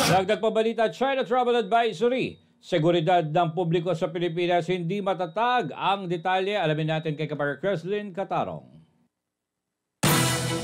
Dagdag pabalita, China Travel Advisory. Seguridad ng publiko sa Pilipinas hindi matatag. Ang detalye, alamin natin kay Kapag Creslin Catarong.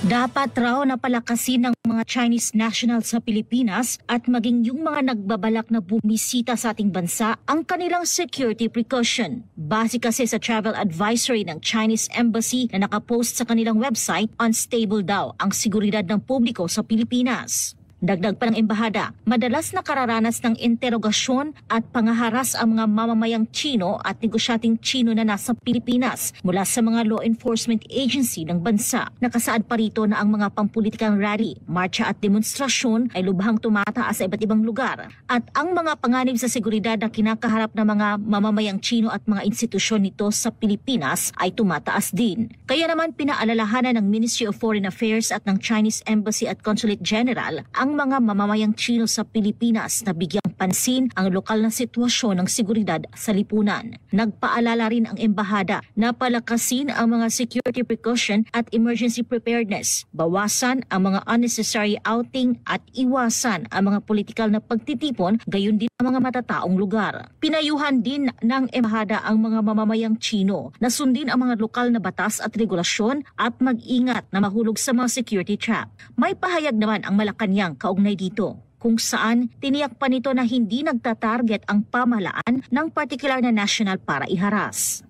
Dapat raw na palakasin ng mga Chinese nationals sa Pilipinas at maging yung mga nagbabalak na bumisita sa ating bansa ang kanilang security precaution. Base kasi sa travel advisory ng Chinese Embassy na nakapost sa kanilang website, unstable daw ang seguridad ng publiko sa Pilipinas. Dagdag pa ng embahada, madalas nakararanas ng interogasyon at pangaharas ang mga mamamayang Chino at negosyanteng Chino na nasa Pilipinas mula sa mga law enforcement agency ng bansa. Nakasaad pa rito na ang mga pampulitikang rally, marcha at demonstrasyon ay lubhang tumataas sa iba't ibang lugar at ang mga panganib sa seguridad na kinakaharap ng mga mamamayang Chino at mga institusyon nito sa Pilipinas ay tumataas din. Kaya naman pinaalalahanan ng Ministry of Foreign Affairs at ng Chinese Embassy at Consulate General ang mga mamamayang Chino sa Pilipinas na bigyang pansin ang lokal na sitwasyon ng seguridad sa lipunan. Nagpaalala rin ang embahada na palakasin ang mga security precaution at emergency preparedness, bawasan ang mga unnecessary outing at iwasan ang mga politikal na pagtitipon, gayon din ang mga matataong lugar. Pinayuhan din ng embahada ang mga mamamayang Chino na sundin ang mga lokal na batas at regulasyon at mag-ingat na mahulog sa mga security trap. May pahayag naman ang Malacanang kaugnay dito, kung saan tiniyak pa nito na hindi nagtatarget ang pamahalaan ng partikular na national para iharas.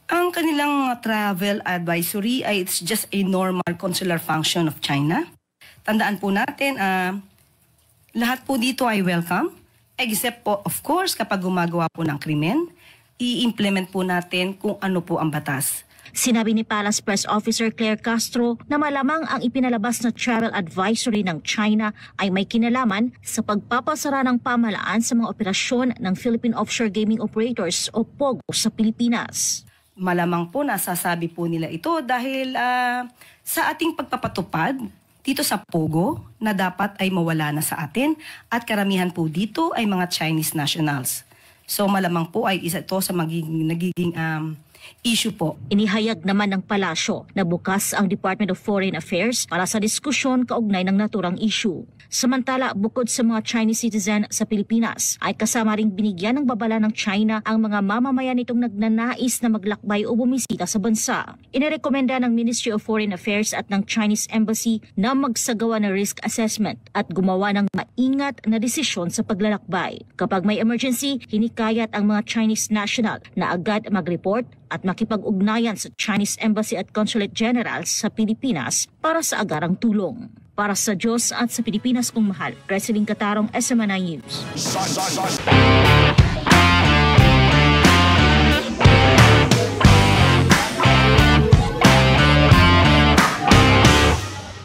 Ang kanilang travel advisory ay it's just a normal consular function of China. Tandaan po natin, lahat po dito ay welcome, except po of course kapag gumagawa po ng krimen, i-implement po natin kung ano po ang batas. Sinabi ni Palace Press Officer Claire Castro na malamang ang ipinalabas na travel advisory ng China ay may kinalaman sa pagpapasara ng pamahalaan sa mga operasyon ng Philippine Offshore Gaming Operators o POGO sa Pilipinas. Malamang po nasasabi po nila ito dahil sa ating pagpapatupad dito sa POGO na dapat ay mawala na sa atin at karamihan po dito ay mga Chinese nationals. So malamang po ay isa ito sa nagiging issue po. Inihayag naman ng palasyo na bukas ang Department of Foreign Affairs para sa diskusyon kaugnay ng naturang issue. Samantala, bukod sa mga Chinese citizen sa Pilipinas, ay kasama ring binigyan ng babala ng China ang mga mamamayan nitong nagnanais na maglakbay o bumisita sa bansa. Inirekomenda ng Ministry of Foreign Affairs at ng Chinese Embassy na magsagawa ng risk assessment at gumawa ng maingat na desisyon sa paglalakbay. Kapag may emergency, hinikayat ang mga Chinese national na agad mag-report at makipag-ugnayan sa Chinese Embassy at Consulate General sa Pilipinas para sa agarang tulong. Para sa Diyos at sa Pilipinas kong mahal, Creslin Catarong, SMNI News.